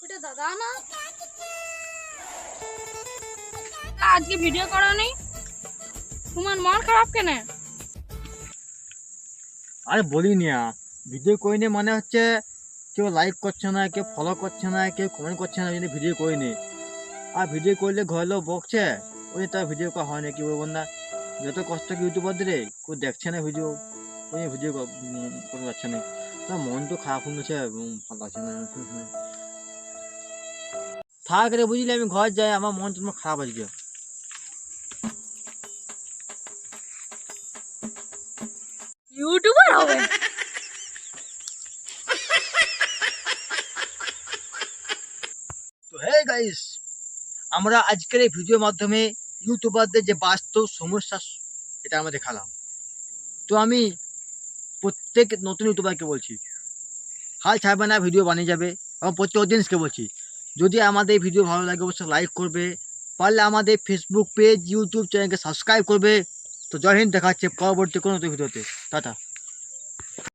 ওটা দাদা না, আজকে ভিডিও করা নেই, তোমার মন খারাপ কেন? আরে বলিনি ভিডিও করিনি মানে হচ্ছে কেউ লাইক করছে না, কেউ ফলো করছে না, কেউ কমেন্ট করছে না, যদি ভিডিও করিনি। আর ভিডিও করলে ঘরের লোক বকছে, ওই তার ভিডিও করা হয় না। কি বলবো না, যত কষ্ট কি ইউটিউবারদের কেউ দেখছে না ভিডিও, ওই ভিডিও করতে পারছে না। তার মন তো খারাপ হয়ে গেছে, ভালো আছে না। থাক রে, বুঝলি, আমি ঘর যাই, আমার মন তোমার খারাপ আজকে। ইউটিউবার হবে? তো হে গাইস, আমরা আজকের এই ভিডিওর মাধ্যমে ইউটিউবারদের যে বাস্তব সমস্যা এটা আমরা দেখালাম। তো আমি প্রত্যেক নতুন ইউটিউবারকে বলছি, হাল ছাড়বে না, ভিডিও বানিয়ে যাবে। এবং প্রত্যেক অডিয়েন্সকে বলছি, যদি আমাদের এই ভিডিও ভালো লাগে অবশ্যই লাইক করবে, পারলে আমাদের ফেসবুক পেজ, ইউটিউব চ্যানেলকে সাবস্ক্রাইব করবে। তো জয় হিন্দ, দেখা হচ্ছে পরবর্তী কোনো ভিডিওতে। টাটা।